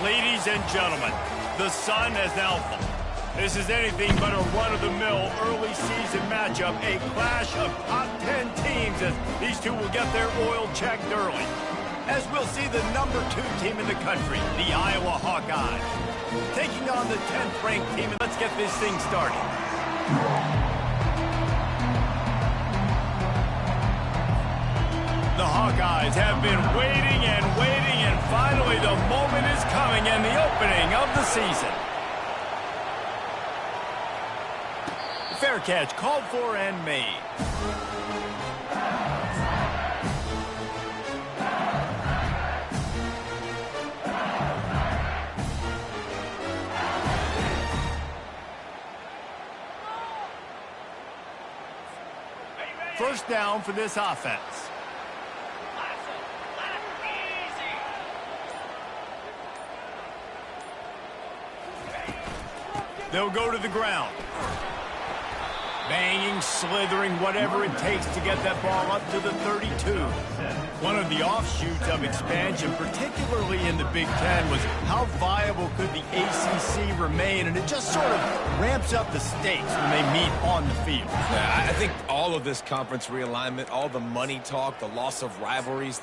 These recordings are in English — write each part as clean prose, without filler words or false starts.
Ladies and gentlemen, the sun has now fallen. This is anything but a run-of-the-mill early season matchup, a clash of top 10 teams as these two will get their oil checked early. As we'll see the number 2 team in the country, the Iowa Hawkeyes, taking on the 10th ranked team. And let's get this thing started. The Hawkeyes have been waiting, and finally the moment is coming and the opening of the season. Fair catch called for and made. First down for this offense. They'll go to the ground. Banging, slithering, whatever it takes to get that ball up to the 32. One of the offshoots of expansion, particularly in the Big Ten, was how viable could the ACC remain, and it just sort of ramps up the stakes when they meet on the field. Yeah, I think all of this conference realignment, all the money talk, the loss of rivalries,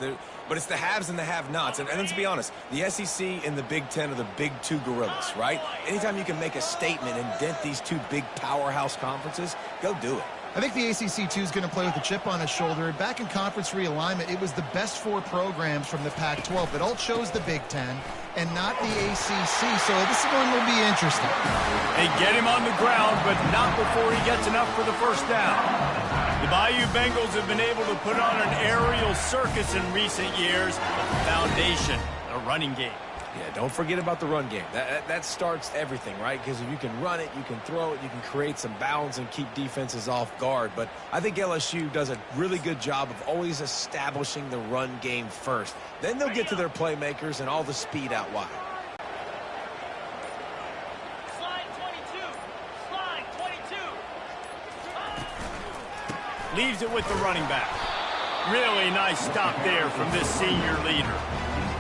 but it's the haves and the have-nots. And let's be honest, the SEC and the Big Ten are the big 2 gorillas, right? Anytime you can make a statement and dent these 2 big powerhouse conferences, go do it. I think the ACC, too, is going to play with a chip on his shoulder. Back in conference realignment, it was the best 4 programs from the Pac-12 that all chose the Big Ten and not the ACC, so this one will be interesting. They get him on the ground, but not before he gets enough for the first down. The Bayou Bengals have been able to put on an aerial circus in recent years, but the foundation, the running game. Yeah, don't forget about the run game. That starts everything, right? Because if you can run it, you can throw it, you can create some bounds and keep defenses off guard. But I think LSU does a really good job of always establishing the run game first. Then they'll get to their playmakers and all the speed out wide. Slide 22. Slide 22. Leaves it with the running back. Really nice stop there from this senior leader.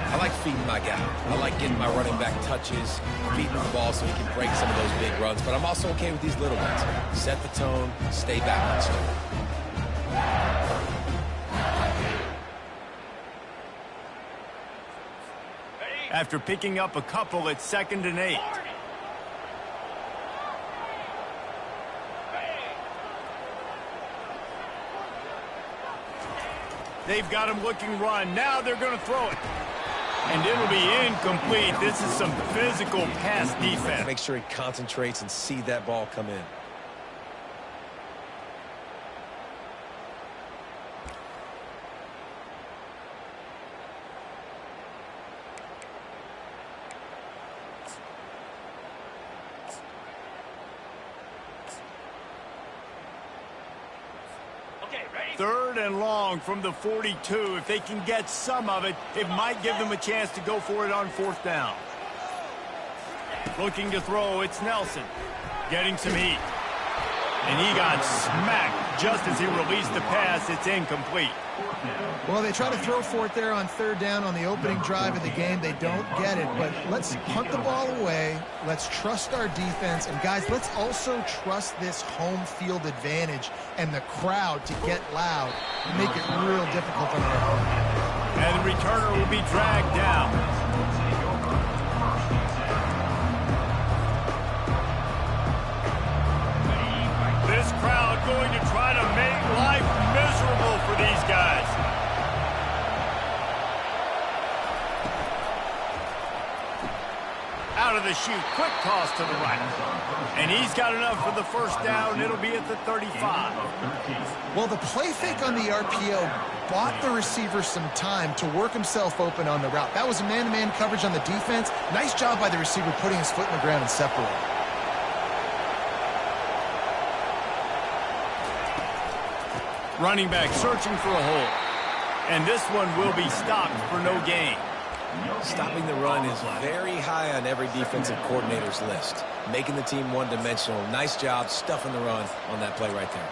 I like feeding my guy. I like getting my running back touches, feeding the ball so he can break some of those big runs. But I'm also okay with these little ones. Set the tone, stay balanced. After picking up a couple, it's 2nd and 8. They've got him looking run. Now they're going to throw it. And it'll be incomplete. This is some physical pass defense. Make sure he concentrates and see that ball come in. Third and long from the 42. If they can get some of it, it might give them a chance to go for it on 4th down. Looking to throw, it's Nelson. Getting some heat. And he got smacked just as he released the pass. It's incomplete. Well, they try to throw for it there on 3rd down on the opening drive of the game. They don't get it, but let's punt the ball away. Let's trust our defense. And, guys, let's also trust this home field advantage and the crowd to get loud and make it real difficult on their opponent. And the returner will be dragged down. This crowd going to try to make life miserable for these guys. Out of the chute, quick toss to the right. And he's got enough for the first down. It'll be at the 35. Well, the play fake on the RPO bought the receiver some time to work himself open on the route. That was a man-to-man coverage on the defense. Nice job by the receiver putting his foot in the ground and separating. Running back searching for a hole. And this one will be stopped for no gain. Stopping the run is very high on every defensive coordinator's list. Making the team one-dimensional. Nice job stuffing the run on that play right there.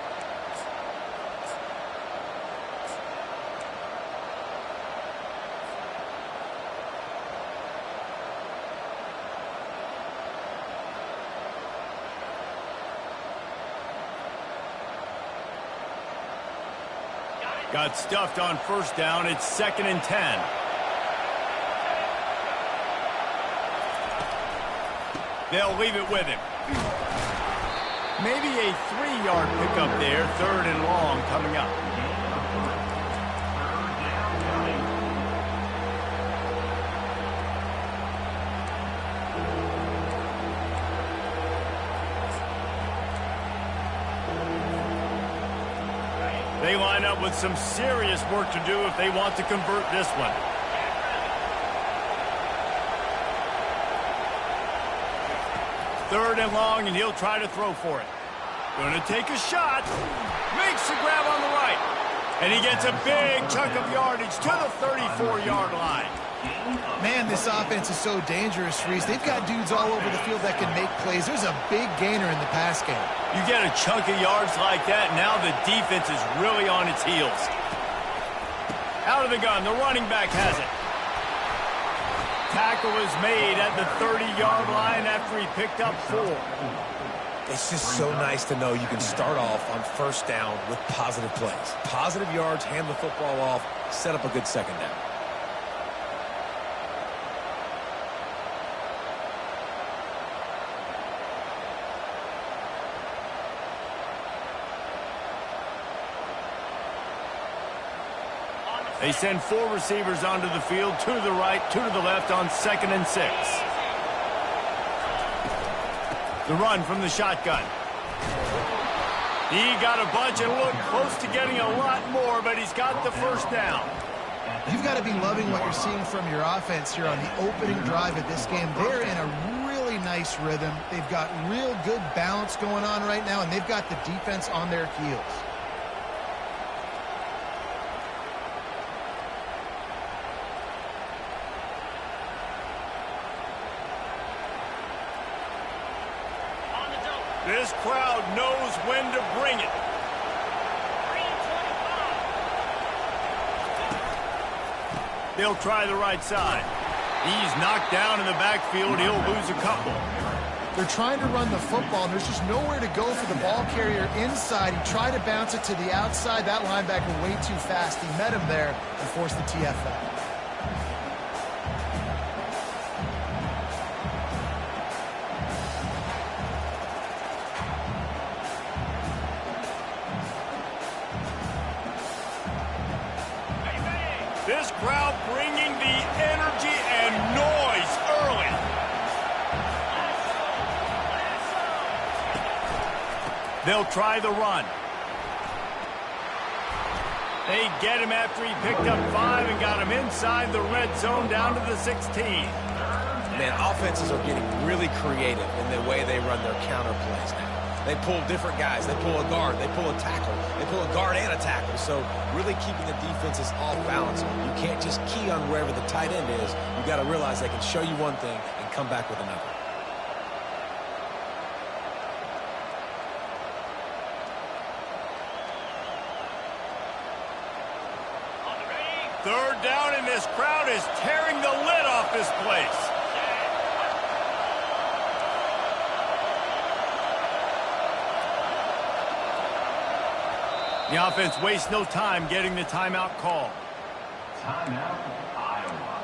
Got stuffed on first down. It's 2nd and 10. They'll leave it with him. Maybe a 3-yard pickup there. 3rd and long coming up. They line up with some serious work to do if they want to convert this one. Third and long, and he'll try to throw for it. Going to take a shot. Makes the grab on the right. And he gets a big chunk of yardage to the 34-yard line. Man, this offense is so dangerous, Reese. They've got dudes all over the field that can make plays. There's a big gainer in the pass game. You get a chunk of yards like that, now the defense is really on its heels. Out of the gun, the running back has it. Tackle is made at the 30-yard line after he picked up 4. It's just so nice to know you can start off on first down with positive plays. Positive yards, hand the football off, set up a good second down. They send 4 receivers onto the field, 2 to the right, 2 to the left on 2nd and 6. The run from the shotgun. He got a bunch and looked close to getting a lot more, but he's got the first down. You've got to be loving what you're seeing from your offense here on the opening drive of this game. They're in a really nice rhythm. They've got real good balance going on right now, and they've got the defense on their heels. This crowd knows when to bring it. They'll try the right side. He's knocked down in the backfield. He'll lose a couple. They're trying to run the football, and there's just nowhere to go for the ball carrier inside. He tried to bounce it to the outside. That linebacker way too fast. He met him there and forced the TFL. This crowd bringing the energy and noise early. They'll try the run. They get him after he picked up 5 and got him inside the red zone down to the 16. Man, offenses are getting really creative in the way they run their counter plays now. They pull different guys. They pull a guard. They pull a tackle. They pull a guard and a tackle. So really keeping the defenses off balance. You can't just key on wherever the tight end is. You got to realize they can show you one thing and come back with another. Third down, and this crowd is tearing the lid off this place. The offense wastes no time getting the timeout call. Timeout, Iowa.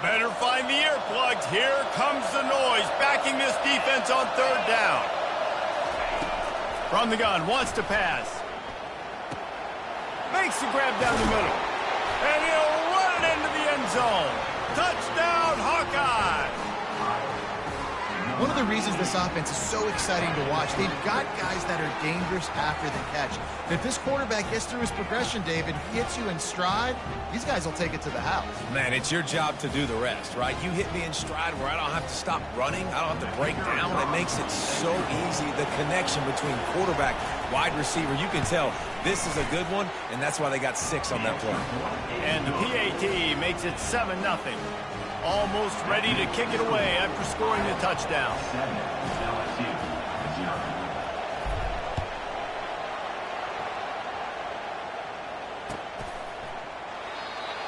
Better find the earplugs. Here comes the noise, backing this defense on third down. From the gun, wants to pass. Makes the grab down the middle. And he'll run it into the end zone. Touchdown, Hawkeyes! One of the reasons this offense is so exciting to watch, they've got guys that are dangerous after the catch. If this quarterback gets through his progression, David, hits you in stride, these guys will take it to the house. Man, it's your job to do the rest, right? You hit me in stride where I don't have to stop running. I don't have to break down. It makes it so easy. The connection between quarterback, wide receiver, you can tell this is a good one, and that's why they got 6 on that play. And the PAT makes it 7-0. Almost ready to kick it away after scoring the touchdown. 7, LSU, 0.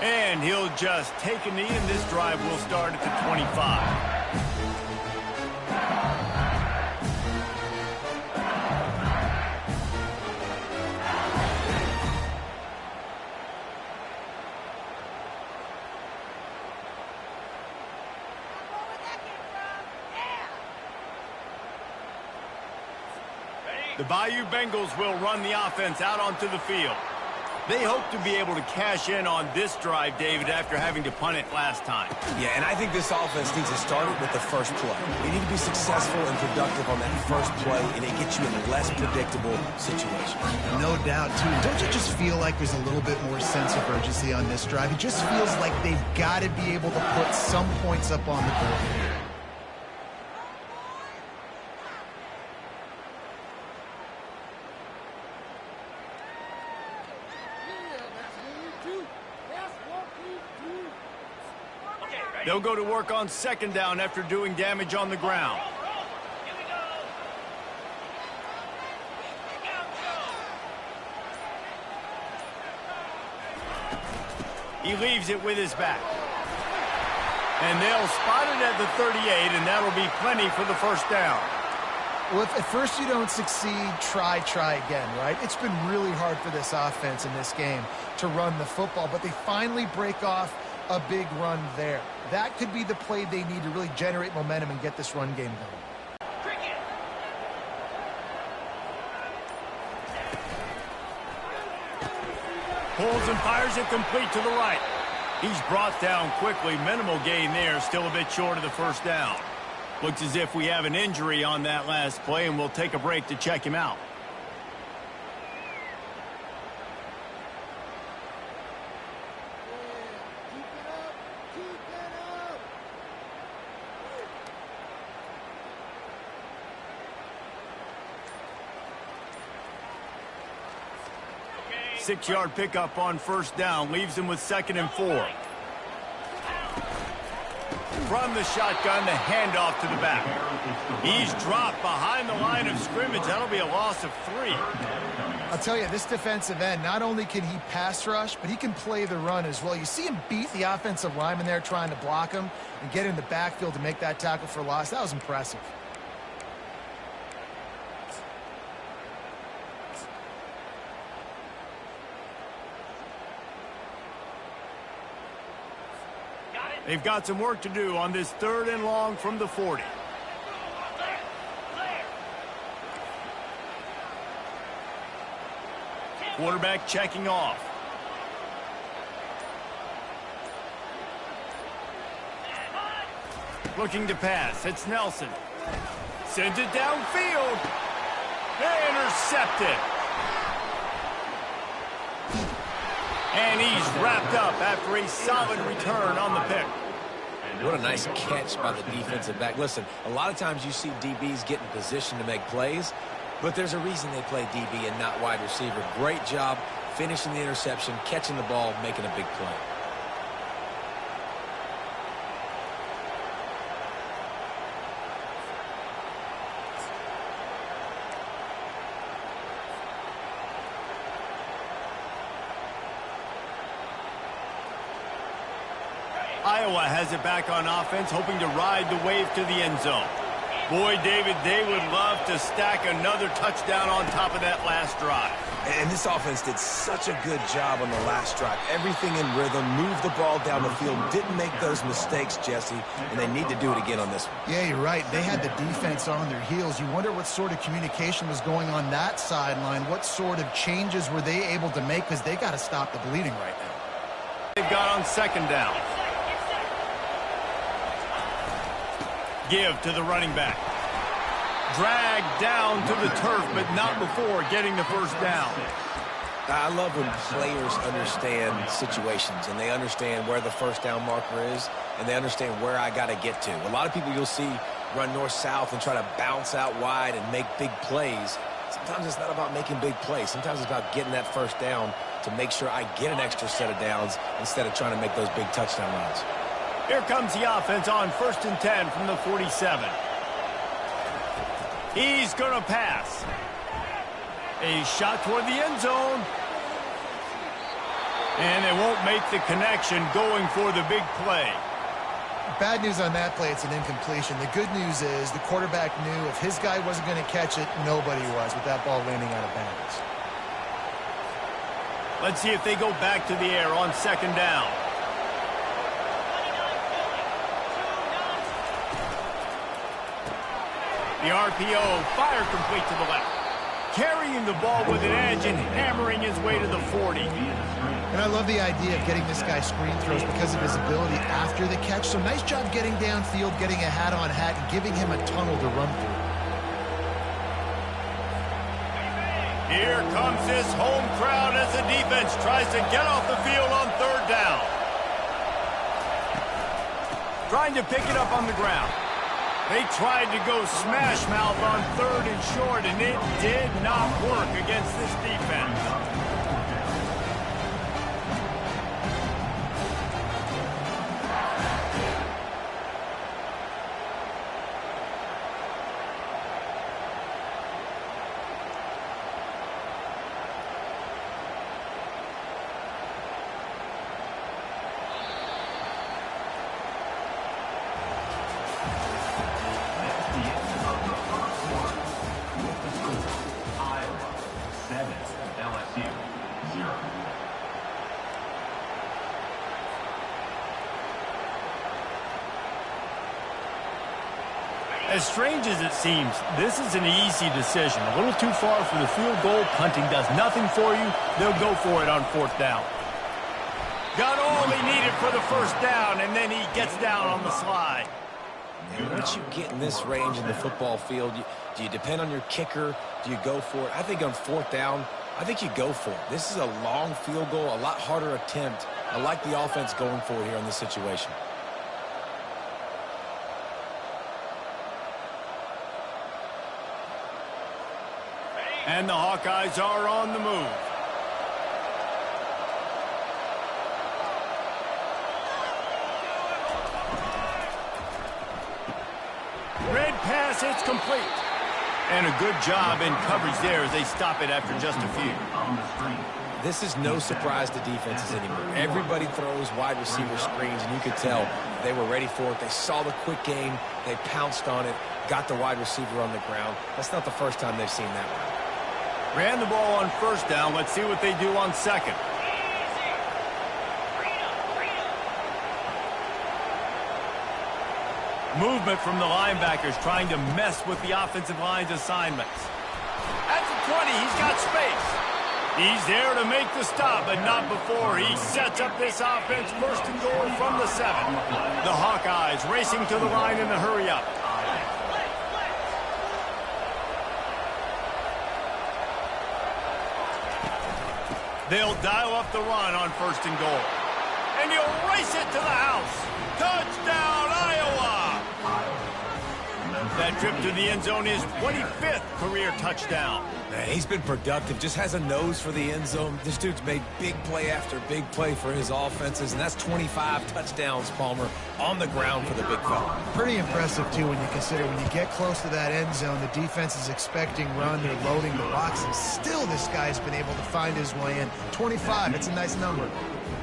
And he'll just take a knee, and this drive will start at the 25. The Bayou Bengals will run the offense out onto the field. They hope to be able to cash in on this drive, David, after having to punt it last time. Yeah, and I think this offense needs to start it with the first play. You need to be successful and productive on that first play, and it gets you in less predictable situations. No doubt, too. Don't you just feel like there's a little bit more sense of urgency on this drive? It just feels like they've got to be able to put some points up on the board here. They'll go to work on second down after doing damage on the ground. Here we go. He leaves it with his back. And they'll spot it at the 38, and that'll be plenty for the first down. Well, if at first you don't succeed, try again, right? It's been really hard for this offense in this game to run the football, but they finally break off a big run there. That could be the play they need to really generate momentum and get this run game going. Cricket. Pulls and fires it complete to the right. He's brought down quickly. Minimal gain there, still a bit short of the first down. Looks as if we have an injury on that last play, and we'll take a break to check him out. Okay. 6-yard pickup on first down, leaves him with 2nd and 4. From the shotgun, the handoff to the back. He's dropped behind the line of scrimmage. That'll be a loss of 3. I'll tell you, this defensive end, not only can he pass rush, but he can play the run as well. You see him beat the offensive lineman there trying to block him and get in the backfield to make that tackle for loss. That was impressive. They've got some work to do on this 3rd and long from the 40. Quarterback checking off. Looking to pass. It's Nelson. Sends it downfield. Intercepted. And he's wrapped up after a solid return on the pick. What a nice catch by the defensive back. Listen, a lot of times you see DBs get in position to make plays, but there's a reason they play DB and not wide receiver. Great job finishing the interception, catching the ball, making a big play. Iowa has it back on offense, hoping to ride the wave to the end zone. Boy, David, they would love to stack another touchdown on top of that last drive. And this offense did such a good job on the last drive. Everything in rhythm, moved the ball down the field, didn't make those mistakes, Jesse, and they need to do it again on this one. Yeah, you're right. They had the defense on their heels. You wonder what sort of communication was going on that sideline. What sort of changes were they able to make, because they got to stop the bleeding right now. They've got on 2nd down. Give to the running back. Dragged down to the turf, but not before getting the first down. I love when players understand situations and they understand where the first down marker is and they understand where I got to get to. A lot of people you'll see run north-south and try to bounce out wide and make big plays. Sometimes it's not about making big plays. Sometimes it's about getting that first down to make sure I get an extra set of downs instead of trying to make those big touchdown runs. Here comes the offense on 1st and 10 from the 47. He's going to pass. A shot toward the end zone. And they won't make the connection going for the big play. Bad news on that play, it's an incompletion. The good news is the quarterback knew if his guy wasn't going to catch it, nobody was with that ball landing out of bounds. Let's see if they go back to the air on second down. The RPO, fire complete to the left. Carrying the ball with an edge and hammering his way to the 40. And I love the idea of getting this guy screen throws because of his ability after the catch. So nice job getting downfield, getting a hat-on-hat, and giving him a tunnel to run through. Here comes this home crowd as the defense tries to get off the field on third down. Trying to pick it up on the ground. They tried to go smash mouth on third and short, and it did not work against this defense. LSU 0. As strange as it seems, this is an easy decision. A little too far for the field goal. Punting does nothing for you. They'll go for it on fourth down. Got all he needed for the first down, and then he gets down on the slide. And once you get in this range in the football field, do you depend on your kicker? Do you go for it? I think on fourth down, I think you go for it. This is a long field goal, a lot harder attempt. I like the offense going for it here in this situation. And the Hawkeyes are on the move. Red pass, it's complete. And a good job in coverage there as they stop it after just a few. This is no surprise to defenses anymore. Everybody throws wide receiver screens, and you could tell they were ready for it. They saw the quick game. They pounced on it, got the wide receiver on the ground. That's not the first time they've seen that one. Ran the ball on first down. Let's see what they do on second. Movement from the linebackers trying to mess with the offensive line's assignments. At the 20, he's got space. He's there to make the stop, but not before he sets up this offense first and goal from the 7. The Hawkeyes racing to the line in the hurry-up. They'll dial up the run on first and goal. And he'll race it to the house. Touchdown, Iowa! That trip to the end zone is 25th career touchdown. Man, he's been productive, just has a nose for the end zone. This dude's made big play after big play for his offenses, and that's 25 touchdowns, Palmer, on the ground for the big fella. Pretty impressive, too, when you consider when you get close to that end zone, the defense is expecting run, they're loading the box, and still this guy's been able to find his way in. 25, it's a nice number.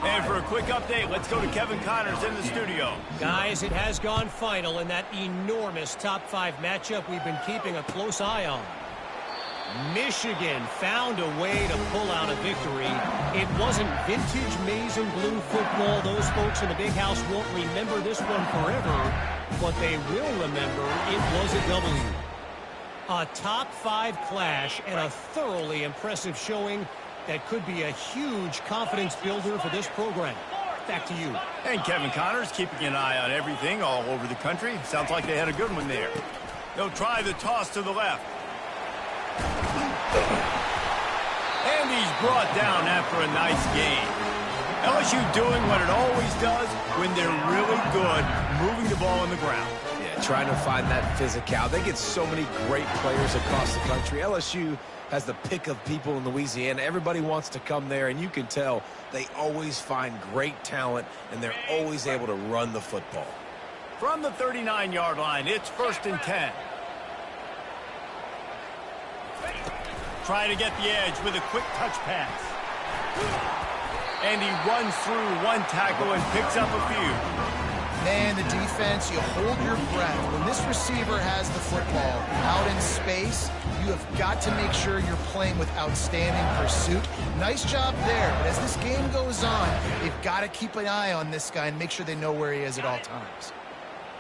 And for a quick update, let's go to Kevin Connors in the studio. Guys, it has gone final in that enormous top-5 matchup we've been keeping a close eye on. Michigan found a way to pull out a victory. It wasn't vintage maize and blue football. Those folks in the big house won't remember this one forever, but they will remember it was a W. A top-5 clash and a thoroughly impressive showing that could be a huge confidence builder for this program. Back to you. And Kevin Connors keeping an eye on everything all over the country. Sounds like they had a good one there. They'll try the toss to the left. And he's brought down after a nice game. LSU doing what it always does when they're really good, moving the ball on the ground. Yeah, trying to find that physical. They get so many great players across the country. LSU has the pick of people in Louisiana. Everybody wants to come there, and you can tell they always find great talent, and they're always able to run the football. From the 39-yard line, it's 1st and 10. Try to get the edge with a quick touch pass. And he runs through one tackle and picks up a few. Man, the defense, you hold your breath. When this receiver has the football out in space, you have got to make sure you're playing with outstanding pursuit. Nice job there, but as this game goes on, they've got to keep an eye on this guy and make sure they know where he is at all times.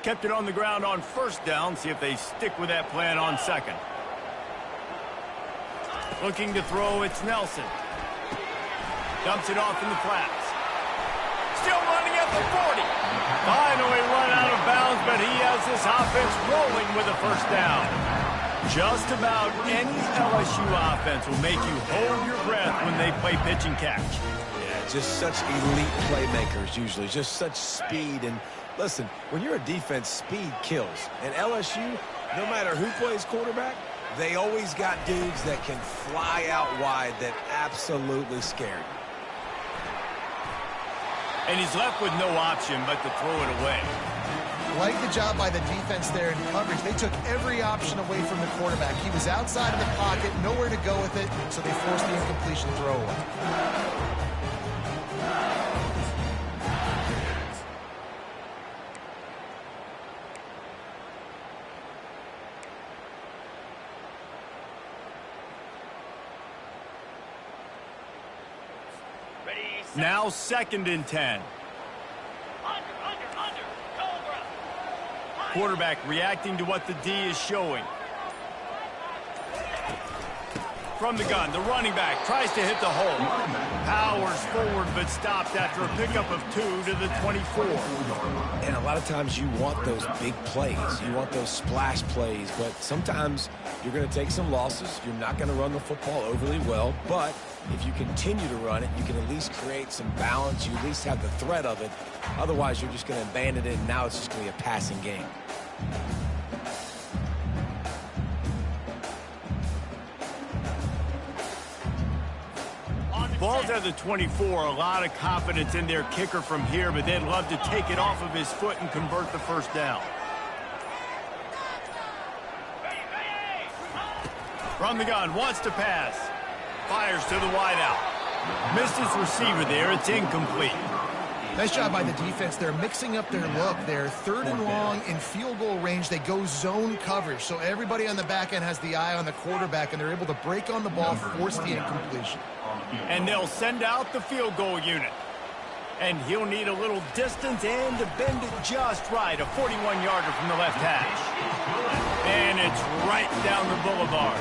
Kept it on the ground on first down. See if they stick with that plan on second. Looking to throw, it's Nelson. Dumps it off in the flats. Still running at the 40. Finally run out of bounds, but he has this offense rolling with a first down. Just about any LSU offense will make you hold your breath when they play pitch and catch. Yeah, just such elite playmakers usually, just such speed. And listen, when you're a defense, speed kills. And LSU, no matter who plays quarterback, they always got dudes that can fly out wide that absolutely scare you. And he's left with no option but to throw it away. Like the job by the defense there in coverage. They took every option away from the quarterback. He was outside of the pocket, nowhere to go with it, so they forced the incompletion throwaway. Now 2nd and 10. Quarterback reacting to what the D is showing. From the gun, the running back tries to hit the hole. Powers forward, but stopped after a pickup of 2 to the 24. And a lot of times you want those big plays. You want those splash plays, but sometimes you're going to take some losses. You're not going to run the football overly well, but if you continue to run it, you can at least create some balance. You at least have the threat of it. Otherwise, you're just going to abandon it, and now it's just going to be a passing game. Ball's at the 24. A lot of confidence in their kicker from here, but they'd love to take it off of his foot and convert the first down. From the gun, wants to pass. Fires to the wideout. Missed his receiver there. It's incomplete. Nice job by the defense. They're mixing up their look. They're 3rd and long in field goal range. They go zone coverage, so everybody on the back end has the eye on the quarterback, and they're able to break on the ball, force the incompletion. And they'll send out the field goal unit. And he'll need a little distance and to bend it just right. A 41-yarder from the left hash. And it's right down the boulevard.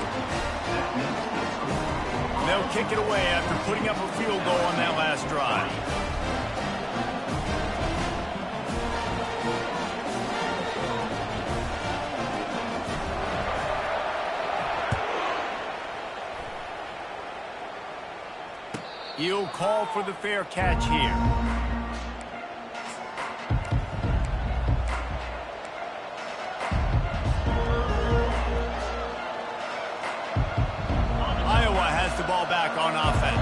They'll kick it away after putting up a field goal on that last drive. He'll call for the fair catch here. Iowa has the ball back on offense.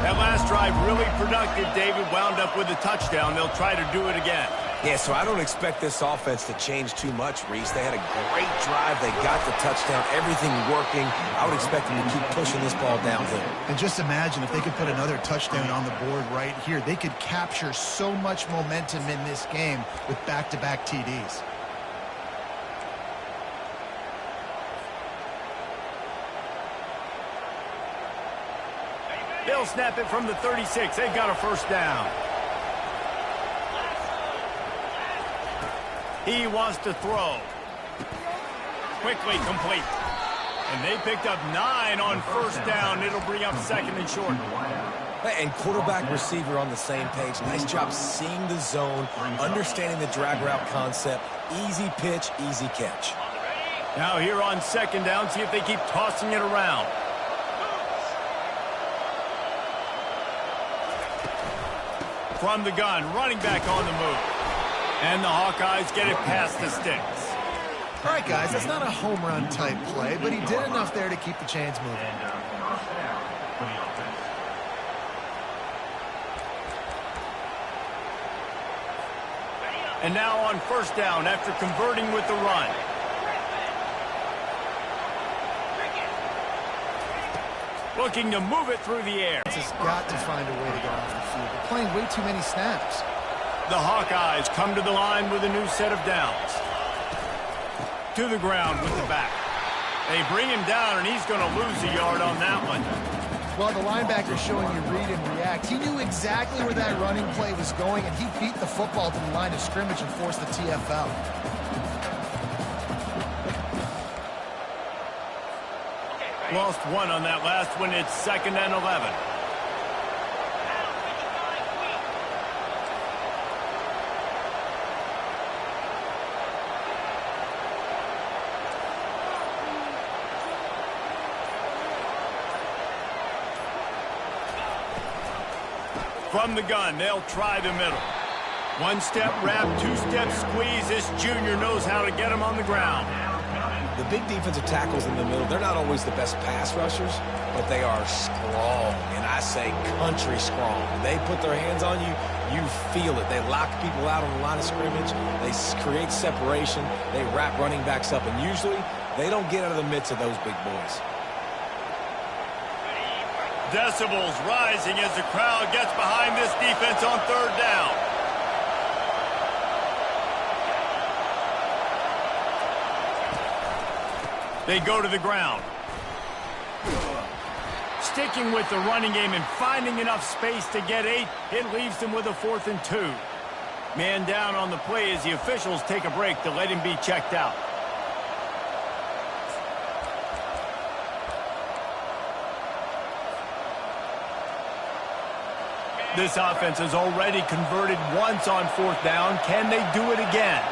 That last drive really productive. David wound up with a touchdown. They'll try to do it again. Yeah, so I don't expect this offense to change too much, Reese. They had a great drive. They got the touchdown. Everything working. I would expect them to keep pushing this ball downhill. And just imagine if they could put another touchdown on the board right here. They could capture so much momentum in this game with back-to-back TDs. They'll snap it from the 36. They've got a first down. He wants to throw. Quickly complete. And they picked up 9 on first down. It'll bring up 2nd and short. And quarterback receiver on the same page. Nice job seeing the zone, understanding the drag route concept. Easy pitch, easy catch. Now here on 2nd down, see if they keep tossing it around. From the gun, running back on the move. And the Hawkeyes get it past the sticks. All right, guys, that's not a home run type play, but he did enough there to keep the chains moving. And now on first down after converting with the run. Looking to move it through the air. Has got to find a way to get off the field. They're playing way too many snaps. The Hawkeyes come to the line with a new set of downs. To the ground with the back. They bring him down, and he's going to lose a yard on that one. Well, the linebacker's showing you read and react. He knew exactly where that running play was going, and he beat the football to the line of scrimmage and forced the TFL. Lost one on that last one. It's 2nd and 11. From the gun, they'll try the middle. One-step wrap, two-step squeeze. This junior knows how to get him on the ground. The big defensive tackles in the middle, they're not always the best pass rushers, but they are strong, and I say country strong. They put their hands on you, you feel it. They lock people out on the line of scrimmage. They create separation. They wrap running backs up, and usually they don't get out of the midst of those big boys. Decibels rising as the crowd gets behind this defense on 3rd down. They go to the ground. Sticking with the running game and finding enough space to get 8, it leaves them with a 4th and 2. Man down on the play as the officials take a break to let him be checked out. This offense has already converted once on 4th down. Can they do it again?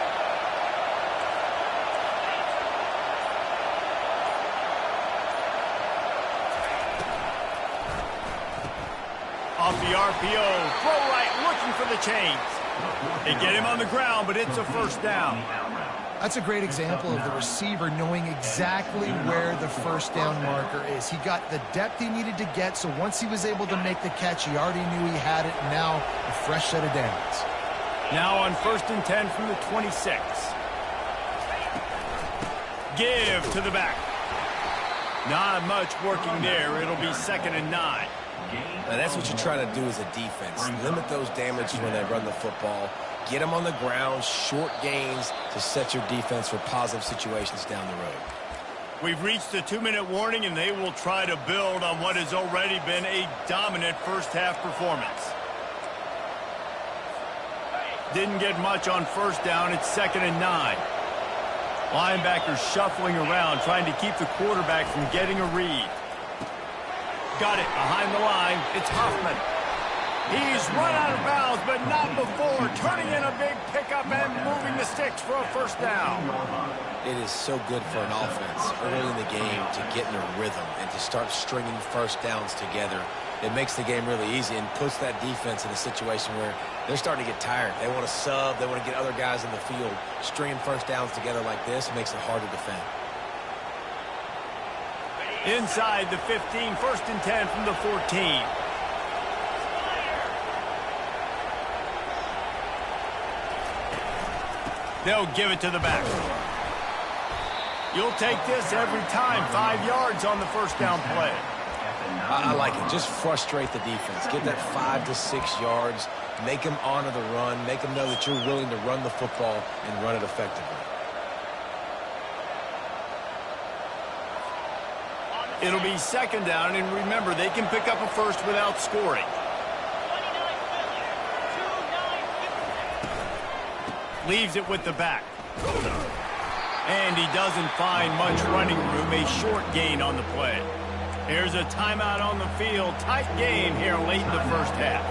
Off the RPO, throw right, looking for the chains. They get him on the ground, but it's a 1st down. That's a great example of the receiver knowing exactly where the 1st down marker is. He got the depth he needed to get, so once he was able to make the catch, he already knew he had it, and now a fresh set of downs. Now on 1st and 10 from the 26. Give to the back. Not much working there. It'll be 2nd and 9. Now that's what you try to do as a defense. Limit those damages when they run the football. Get them on the ground, short gains to set your defense for positive situations down the road. We've reached the 2-minute warning, and they will try to build on what has already been a dominant first-half performance. Didn't get much on 1st down. It's 2nd and 9. Linebackers shuffling around, trying to keep the quarterback from getting a read. Got it behind the line. It's Hoffman. He's run out of bounds, but not before. Turning in a big pickup and moving the sticks for a 1st down. It is so good for an offense early in the game to get in a rhythm and to start stringing 1st downs together. It makes the game really easy and puts that defense in a situation where they're starting to get tired. They want to sub. They want to get other guys in the field. Stringing 1st downs together like this makes it hard to defend. Inside the 15, 1st and 10 from the 14. They'll give it to the back. You'll take this every time. 5 yards on the 1st down play. I like it. Just frustrate the defense. Get that 5 to 6 yards. Make them honor the run. Make them know that you're willing to run the football and run it effectively. It'll be 2nd down, and remember, they can pick up a 1st without scoring. Leaves it with the back. And he doesn't find much running room. A short gain on the play. Here's a timeout on the field. Tight game here late in the 1st half.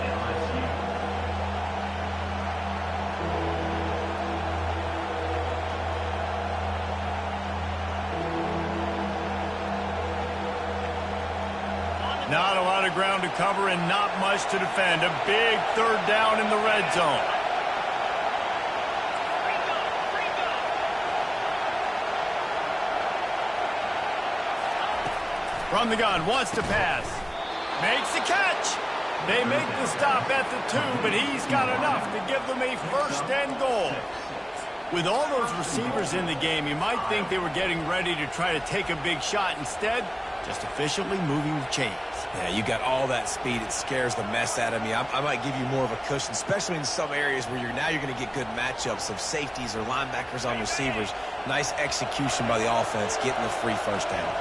Not a lot of ground to cover and not much to defend. A big 3rd down in the red zone. From the gun, wants to pass. Makes the catch. They make the stop at the 2, but he's got enough to give them a 1st and goal. With all those receivers in the game, you might think they were getting ready to try to take a big shot. Instead, just efficiently moving the chains. Yeah, you got all that speed. It scares the mess out of me. I might give you more of a cushion, especially in some areas where you're going to get good matchups of safeties or linebackers on receivers. Nice execution by the offense, getting the free first down.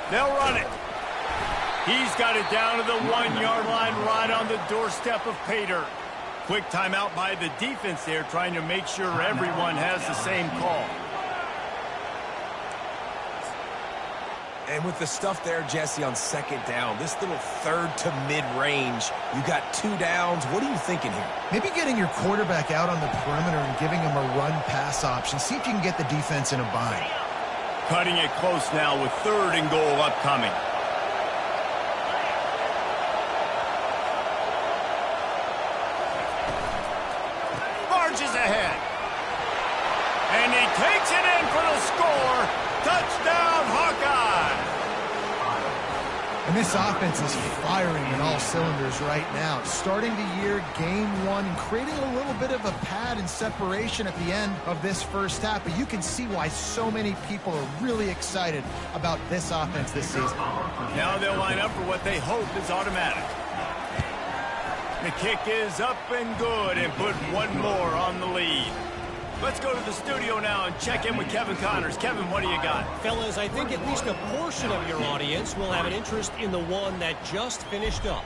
They'll run it. He's got it down to the 1-yard line right on the doorstep of pay dirt. Quick timeout by the defense there, trying to make sure everyone has the same call. And with the stuff there, Jesse, on second down, this little third to mid-range, you got 2 downs. What are you thinking here? Maybe getting your quarterback out on the perimeter and giving him a run-pass option. See if you can get the defense in a bind. Cutting it close now with 3rd and goal upcoming. Marches ahead. And he takes it in for the score. Touchdown, Hawkeye. And this offense is firing in all cylinders right now. Starting the year, game 1, and creating a little bit of a pad and separation at the end of this first half. But you can see why so many people are really excited about this offense this season. Now they'll line up for what they hope is automatic. The kick is up and good, and put one more on the lead. Let's go to the studio now and check in with Kevin Connors. Kevin, what do you got? Fellas, I think at least a portion of your audience will have an interest in the one that just finished up.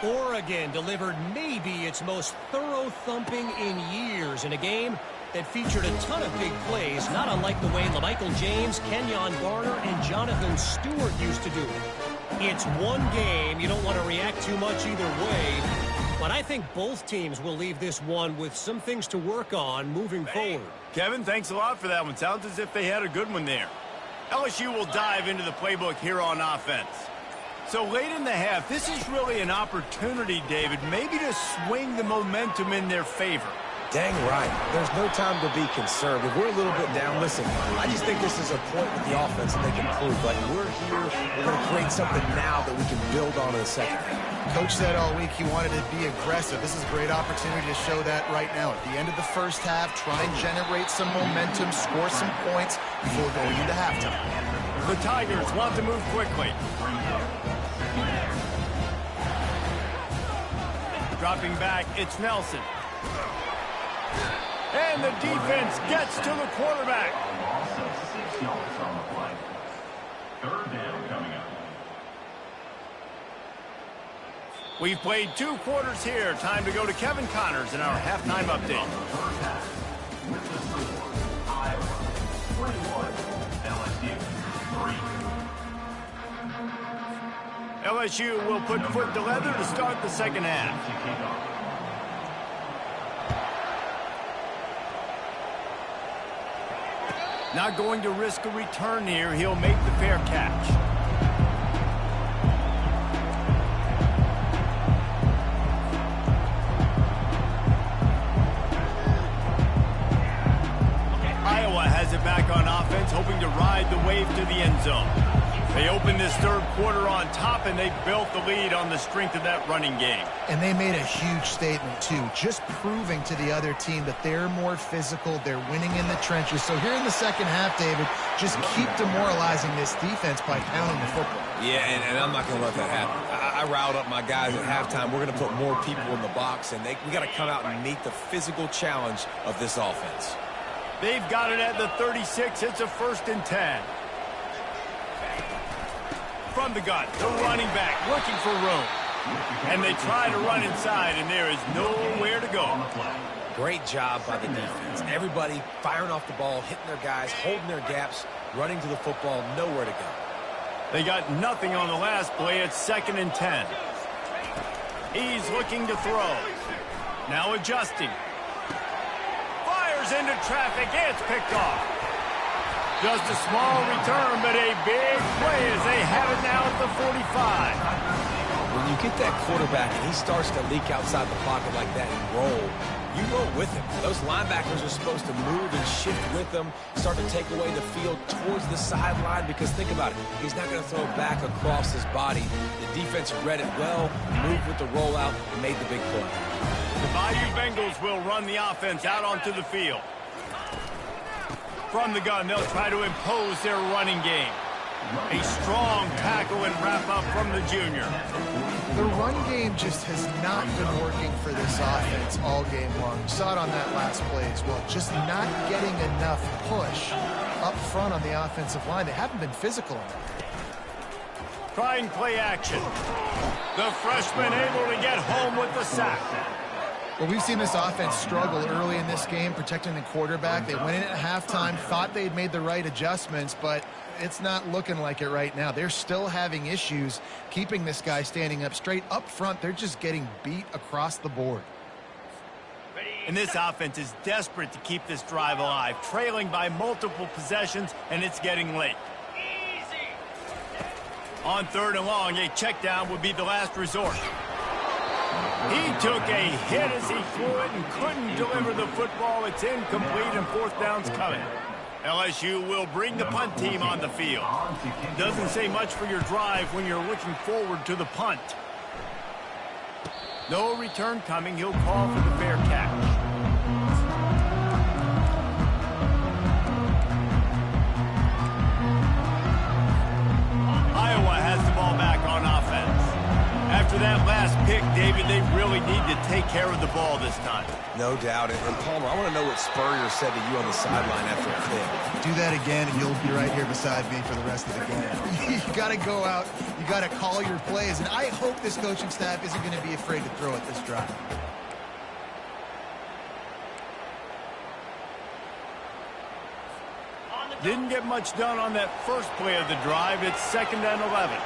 Oregon delivered maybe its most thorough thumping in years in a game that featured a ton of big plays, not unlike the way LaMichael James, Kenyon Garner, and Jonathan Stewart used to do it. It's one game. You don't want to react too much either way. But I think both teams will leave this one with some things to work on moving forward. Kevin, thanks a lot for that one. Sounds as if they had a good one there. LSU will dive into the playbook here on offense. So late in the half, this is really an opportunity, David, maybe to swing the momentum in their favor. Dang right. There's no time to be concerned. If we're a little bit down, listen, I just think this is a point with the offense that they can prove. Like, we're here, we're going to create something now that we can build on in the second half. Coach said all week he wanted to be aggressive. This is a great opportunity to show that right now. At the end of the first half, try and generate some momentum, score some points before going into halftime. The Tigers want to move quickly. Dropping back, it's Nelson. And the defense gets to the quarterback. A loss of 6 yards on the play. 3rd down coming up. We've played 2 quarters here. Time to go to Kevin Connors in our halftime update. First half. With the score, Iowa 21, LSU 3. LSU will put foot to leather to start the second half. To kick off. Not going to risk a return here. He'll make the fair catch. Iowa has it back on offense, hoping to ride the wave to the end zone. They opened this 3rd quarter on top, and they built the lead on the strength of that running game. And they made a huge statement, too, just proving to the other team that they're more physical, they're winning in the trenches. So here in the second half, David, just keep demoralizing this defense by pounding the football. Yeah, and I'm not going to let that happen. I riled up my guys at halftime. We're going to put more people in the box, and we got to come out and meet the physical challenge of this offense. They've got it at the 36. It's a 1st and 10. From the gun, the running back looking for room. And they try to run inside, and there is nowhere to go. Great job by the defense. Everybody firing off the ball, hitting their guys, holding their gaps, running to the football, nowhere to go. They got nothing on the last play. It's 2nd and 10. He's looking to throw. Now adjusting. Fires into traffic. It's picked off. Just a small return, but a big play as they have it now at the 45. When you get that quarterback and he starts to leak outside the pocket like that and roll, you roll with him. Those linebackers are supposed to move and shift with him, start to take away the field towards the sideline, because think about it, he's not going to throw back across his body. The defense read it well, moved with the rollout, and made the big play. The Bayou Bengals will run the offense out onto the field. From the gun, they'll try to impose their running game. A strong tackle and wrap-up from the junior. The run game just has not been working for this offense all game long. You saw it on that last play as well. Just not getting enough push up front on the offensive line. They haven't been physical enough. Trying play action. The freshman able to get home with the sack. Well, we've seen this offense struggle early in this game, protecting the quarterback. They went in at halftime, thought they'd made the right adjustments, but it's not looking like it right now. They're still having issues keeping this guy standing up straight. Up front, they're just getting beat across the board. And this offense is desperate to keep this drive alive, trailing by multiple possessions, and it's getting late. On 3rd and long, a check down would be the last resort. He took a hit as he threw it and couldn't deliver the football. It's incomplete and 4th down's coming. LSU will bring the punt team on the field. Doesn't say much for your drive when you're looking forward to the punt. No return coming. He'll call for the fair catch. Iowa has the ball back on offense. After that last pick, David, they really need to take care of the ball this time. No doubt. And Palmer, I want to know what Spurrier said to you on the sideline after the pick. Do that again, and you'll be right here beside me for the rest of the game. You got to go out. You got to call your plays. And I hope this coaching staff isn't going to be afraid to throw at this drive. Didn't get much done on that first play of the drive. It's 2nd and 11.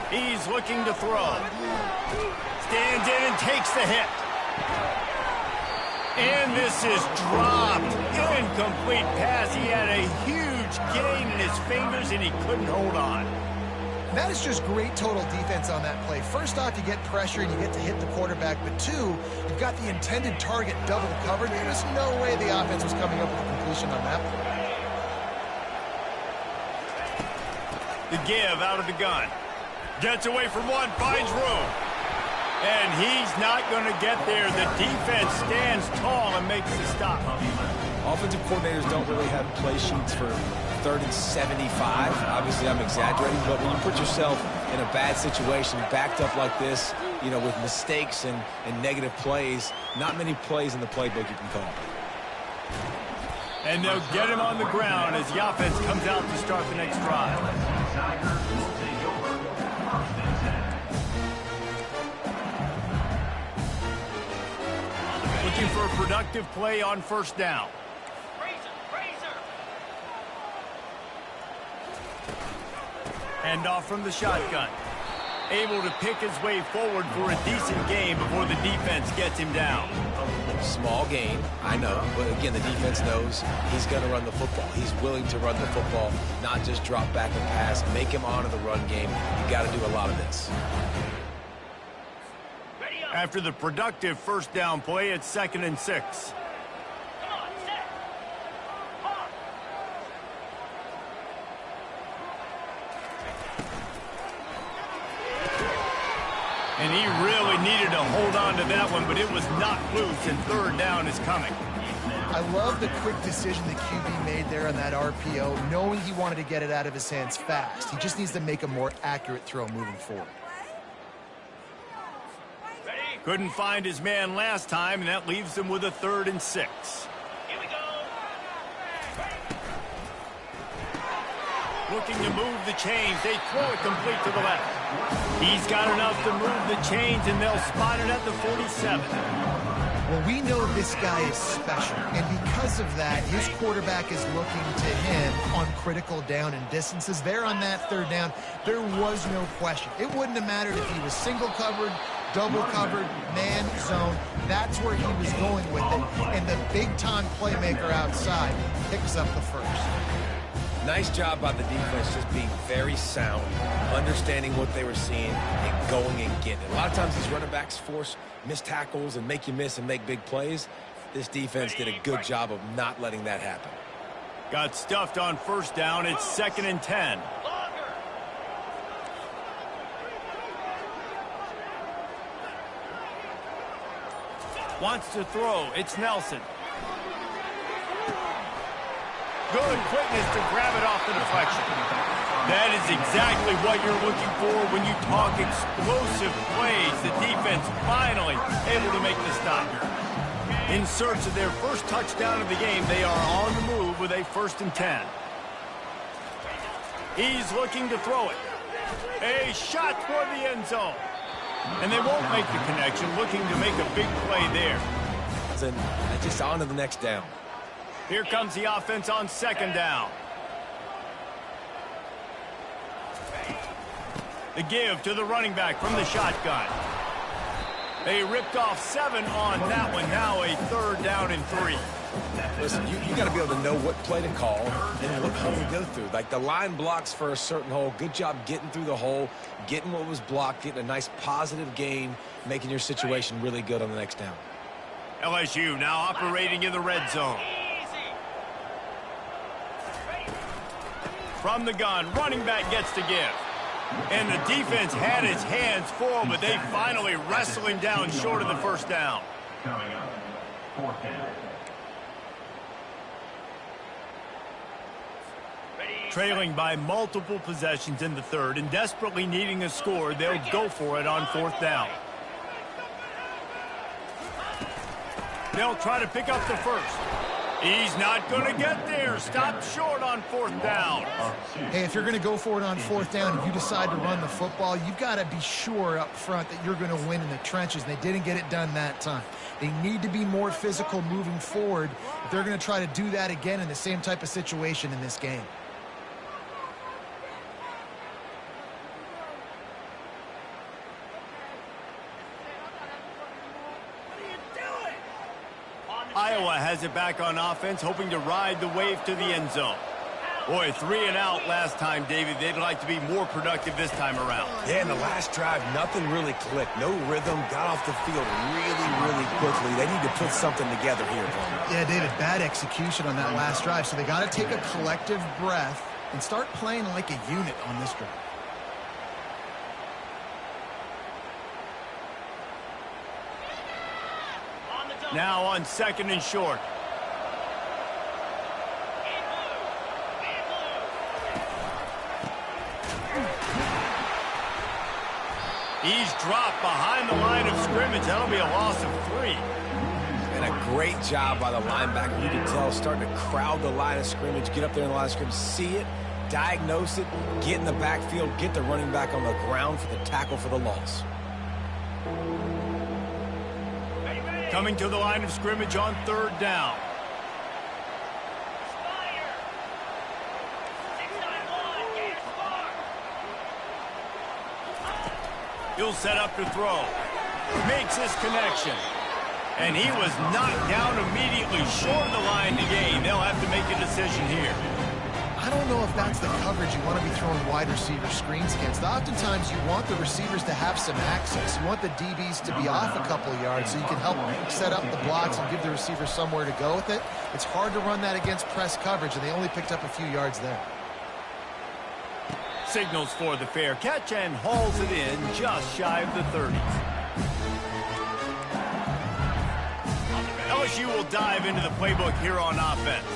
He's looking to throw. Stands in and takes the hit. And this is dropped. Incomplete pass. He had a huge gain in his fingers, and he couldn't hold on. That is just great total defense on that play. First off, you get pressure and you get to hit the quarterback. But 2, you've got the intended target double covered. There's no way the offense was coming up with a completion on that play. The give out of the gun. Gets away from one, finds room. And he's not going to get there. The defense stands tall and makes the stop. Offensive coordinators don't really have play sheets for 3rd and 75. Obviously, I'm exaggerating, but when you put yourself in a bad situation, backed up like this, you know, with mistakes and negative plays, not many plays in the playbook you can call. And they'll get him on the ground as the offense comes out to start the next drive. Looking for a productive play on 1st down. Hand off from the shotgun. Able to pick his way forward for a decent game before the defense gets him down. Small gain, I know, but again, the defense knows he's going to run the football. He's willing to run the football, not just drop back and pass, make him honor the run game. You got to do a lot of this. After the productive 1st down play, it's 2nd and 6. And he really needed to hold on to that one, but it was knocked loose, and 3rd down is coming. I love the quick decision the QB made there on that RPO, knowing he wanted to get it out of his hands fast. He just needs to make a more accurate throw moving forward. Couldn't find his man last time, and that leaves him with a 3rd and 6. Here we go. Looking to move the chains. They throw it complete to the left. He's got enough to move the chains, and they'll spot it at the 47. Well, we know this guy is special, and because of that, his quarterback is looking to him on critical down and distances. There on that 3rd down, there was no question. It wouldn't have mattered if he was single covered, double covered, man zone. That's where he was going with it. And the big-time playmaker outside picks up the 1st. Nice job by the defense just being very sound, understanding what they were seeing, and going and getting it. A lot of times these running backs force missed tackles and make you miss and make big plays. This defense did a good job of not letting that happen. Got stuffed on 1st down. It's 2nd and 10. Wants to throw. It's Nelson. Good quickness to grab it off the deflection. That is exactly what you're looking for when you talk explosive plays. The defense finally able to make the stop. In search of their first touchdown of the game, they are on the move with a 1st and 10. He's looking to throw it. A shot toward the end zone. And they won't make the connection, looking to make a big play there. And just on to the next down. Here comes the offense on 2nd down. The give to the running back from the shotgun. They ripped off 7 on that one. Now a 3rd down and 3. Listen, you got to be able to know what play to call and what hole to go through. Like the line blocks for a certain hole. Good job getting through the hole, getting what was blocked, getting a nice positive gain, making your situation really good on the next down. LSU now operating in the red zone. From the gun, running back gets to give. And the defense had his hands full, but they finally wrestle him down short of the 1st down. Coming up, 4th down. Trailing by multiple possessions in the 3rd and desperately needing a score, they'll go for it on 4th down. They'll try to pick up the 1st. He's not going to get there. Stop short on 4th down. Hey, if you're going to go for it on 4th down and you decide to run the football, you've got to be sure up front that you're going to win in the trenches. They didn't get it done that time. They need to be more physical moving forward if they're going to try to do that again in the same type of situation in this game. Iowa has it back on offense, hoping to ride the wave to the end zone. Boy, 3 and out last time, David. They'd like to be more productive this time around. Yeah, in the last drive, nothing really clicked. No rhythm, got off the field really quickly. They need to put something together here. Yeah, David, bad execution on that last drive. So they got to take a collective breath and start playing like a unit on this drive. Now on 2nd and short. He's dropped behind the line of scrimmage. That'll be a loss of 3. And a great job by the linebacker. You can tell starting to crowd the line of scrimmage, get up there in the line of scrimmage, see it, diagnose it, get in the backfield, get the running back on the ground for the tackle for the loss. Coming to the line of scrimmage on 3rd down. He'll set up to throw. Makes his connection. And he was knocked down immediately short of the line to gain. They'll have to make a decision here. I don't know if that's the coverage you want to be throwing wide receiver screens against. Oftentimes, you want the receivers to have some access. You want the DBs to be off a couple of yards so you can help set up the blocks and give the receivers somewhere to go with it. It's hard to run that against press coverage, and they only picked up a few yards there. Signals for the fair catch and hauls it in just shy of the 30s. LSU will dive into the playbook here on offense.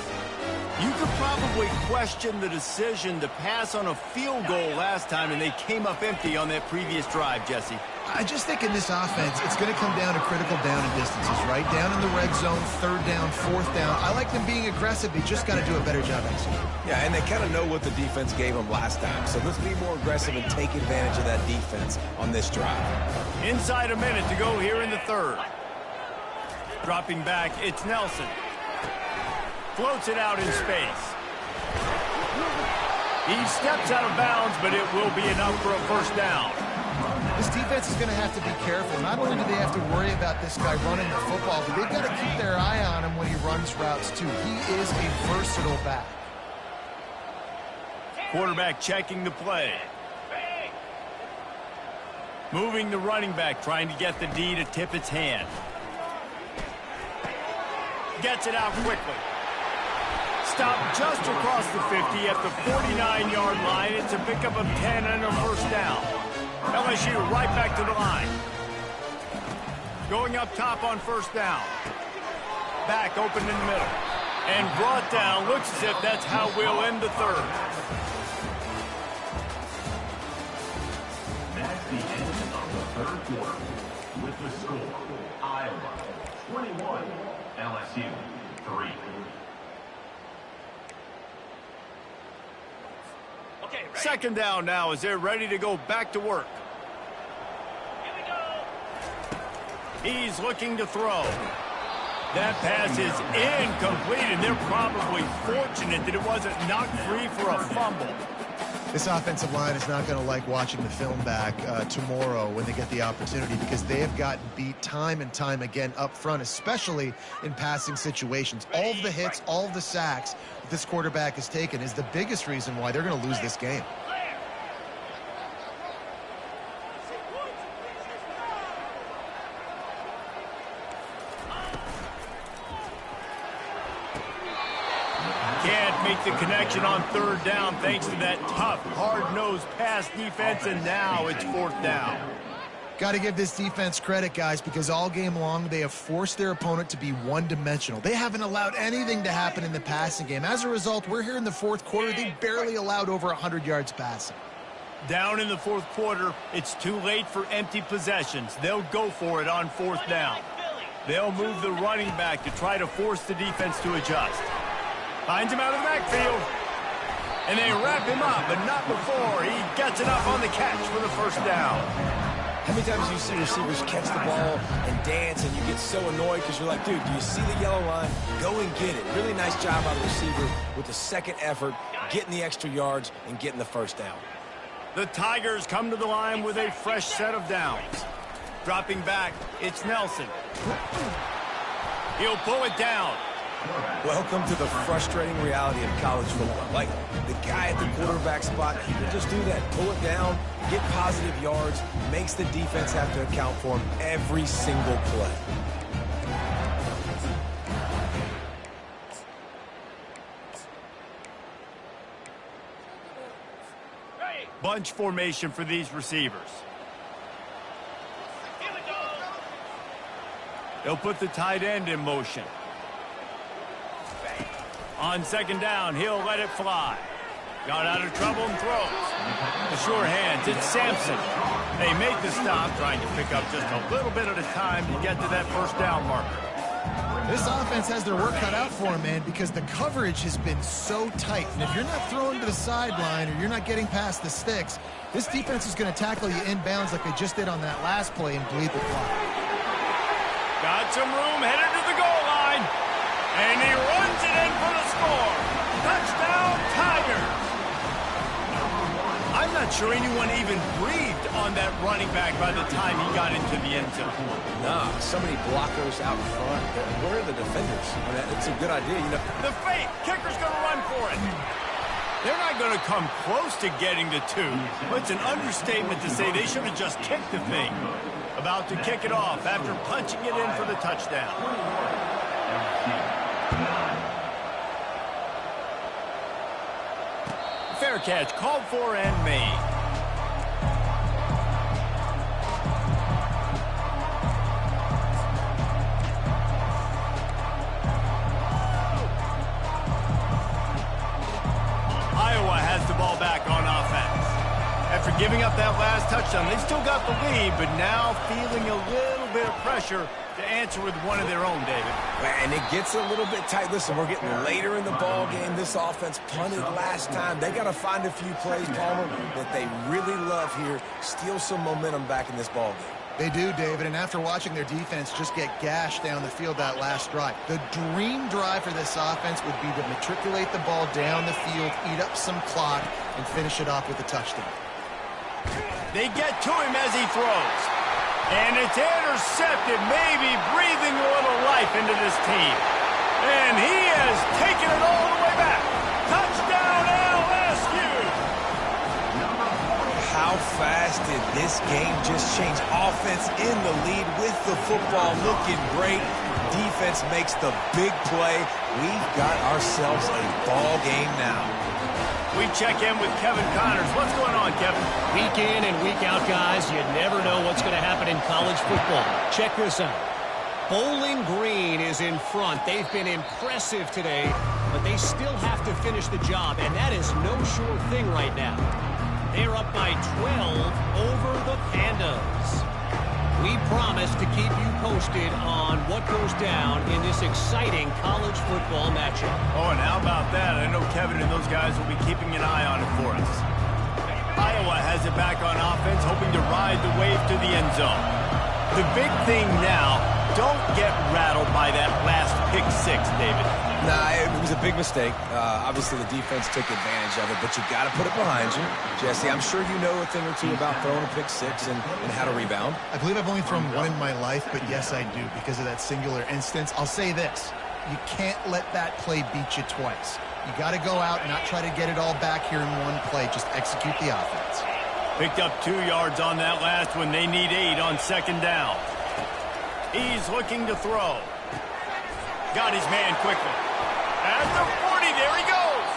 You could probably question the decision to pass on a field goal last time, and they came up empty on that previous drive, Jesse. I just think in this offense, it's going to come down to critical down and distances, right? Down in the red zone, 3rd down, 4th down. I like them being aggressive. They just got to do a better job executing. Yeah, and they kind of know what the defense gave them last time. So let's be more aggressive and take advantage of that defense on this drive. Inside a minute to go here in the 3rd. Dropping back, it's Nelson. Floats it out in space. He steps out of bounds, but it will be enough for a 1st down. This defense is going to have to be careful. Not only do they have to worry about this guy running the football, but they've got to keep their eye on him when he runs routes, too. He is a versatile back. Quarterback checking the play. Moving the running back, trying to get the D to tip its hand. Gets it out quickly. Stopped just across the 50 at the 49-yard line. It's a pickup of 10 and a 1st down. LSU right back to the line. Going up top on first down. Back open in the middle. And brought down. Looks as if that's how we'll end the third. That's the end of the third quarter. With the score, Iowa 21, LSU 3. Okay, ready? Second down now as they're ready to go back to work. Here we go. He's looking to throw. That pass is incomplete, and they're probably fortunate that it wasn't knocked free for a fumble. This offensive line is not going to like watching the film back tomorrow when they get the opportunity, because they have gotten beat time and time again up front, especially in passing situations. All of the hits, all of the sacks that this quarterback has taken is the biggest reason why they're going to lose this game. Can't make the connection on third down thanks to that tough, hard-nosed pass defense, and now it's fourth down. Got to give this defense credit, guys, because all game long they have forced their opponent to be one-dimensional. They haven't allowed anything to happen in the passing game. As a result, we're here in the fourth quarter. They barely allowed over 100 yards passing. Down in the fourth quarter, it's too late for empty possessions. They'll go for it on fourth down. They'll move the running back to try to force the defense to adjust. Finds him out of the backfield. And they wrap him up, but not before he gets enough on the catch for the first down. How many times do you see receivers catch the ball and dance, and you get so annoyed because you're like, dude, do you see the yellow line? Go and get it. Really nice job by the receiver with the second effort, getting the extra yards and getting the first down. The Tigers come to the line with a fresh set of downs. Dropping back, it's Nelson. He'll pull it down. Welcome to the frustrating reality of college football. Like, the guy at the quarterback spot, he can just do that. Pull it down, get positive yards, makes the defense have to account for him every single play. Bunch formation for these receivers. Here we go. They'll put the tight end in motion. On second down, he'll let it fly. Got out of trouble and throws. The sure hands, it's Sampson. They make the stop, trying to pick up just a little bit at a time to get to that first down marker. This offense has their work cut out for them, man, because the coverage has been so tight. And if you're not throwing to the sideline or you're not getting past the sticks, this defense is going to tackle you inbounds like they just did on that last play and bleed the clock. Got some room, headed to the goal line. And he runs it in for the score. Touchdown, Tigers. I'm not sure anyone even breathed on that running back by the time he got into the end zone. Nah, so many blockers out front. Where are the defenders? I mean, it's a good idea, you know. The fake. Kicker's going to run for it. They're not going to come close to getting the two. But it's an understatement to say they should have just kicked the thing. About to kick it off after punching it in for the touchdown. Fair catch, called for and made. Iowa has the ball back on offense. After giving up that last touchdown, they still got the lead, but now feeling a little bit of pressure to answer with one of their own, David. And it gets a little bit tight. Listen, we're getting later in the ball game. This offense punted last time. They got to find a few plays, Palmer, that they really love here. Steal some momentum back in this ball game. They do, David, and after watching their defense just get gashed down the field that last drive, the dream drive for this offense would be to matriculate the ball down the field, eat up some clock, and finish it off with a touchdown. They get to him as he throws. And it's intercepted, maybe breathing a little life into this team. And he has taken it all the way back. Touchdown, LSU! How fast did this game just change? Offense in the lead with the football looking great. Defense makes the big play. We've got ourselves a ball game now. We check in with Kevin Connors. What's going on, Kevin? Week in and week out, guys, you never know what's going to happen in college football. Check this out. Bowling Green is in front. They've been impressive today, but they still have to finish the job, and that is no sure thing right now. They're up by 12 over the Pandas. We promise to keep you posted on what goes down in this exciting college football matchup. Oh, and how about that? I know Kevin and those guys will be keeping an eye on it for us. Iowa has it back on offense, hoping to ride the wave to the end zone. The big thing now, don't get rattled by that last pick six, David. Nah, it was a big mistake. Obviously, the defense took advantage of it, but you got to put it behind you. Jesse, I'm sure you know a thing or two about throwing a pick six and how to rebound. I believe I've only thrown one in my life, but yes, I do because of that singular instance. I'll say this. You can't let that play beat you twice. You got to go out and not try to get it all back here in one play. Just execute the offense. Picked up 2 yards on that last one. They need 8 on second down. He's looking to throw. Got his man quickly. At the 40, there he goes.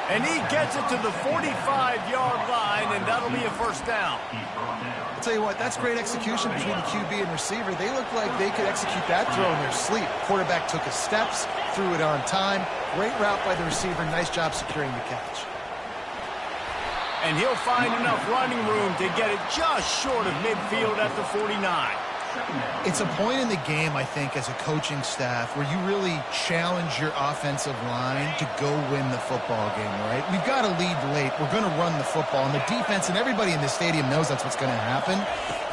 And he gets it to the 45-yard line, and that'll be a first down. I'll tell you what, that's great execution between the QB and receiver. They look like they could execute that throw in their sleep. Quarterback took his steps, threw it on time. Great route by the receiver. Nice job securing the catch. And he'll find enough running room to get it just short of midfield at the 49. It's a point in the game, I think, as a coaching staff where you really challenge your offensive line to go win the football game, right? We've got to lead late. We're going to run the football. And the defense and everybody in the stadium knows that's what's going to happen.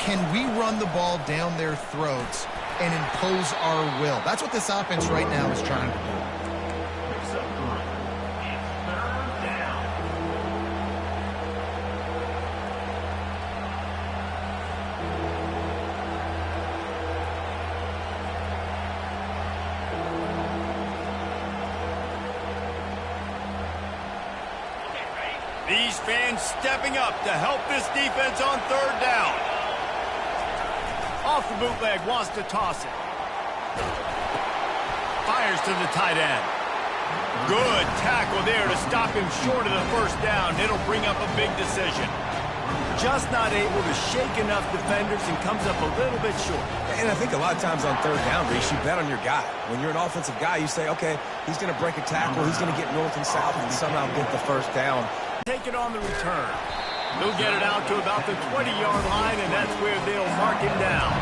Can we run the ball down their throats and impose our will? That's what this offense right now is trying to do. These fans stepping up to help this defense on third down. Off the bootleg, wants to toss it. Fires to the tight end. Good tackle there to stop him short of the first down. It'll bring up a big decision. Just not able to shake enough defenders and comes up a little bit short. And I think a lot of times on third down, Reese, you bet on your guy. When you're an offensive guy, you say, okay, he's going to break a tackle, he's going to get north and south and somehow get the first down. Take it on the return. They'll get it out to about the 20-yard line, and that's where they'll mark him down.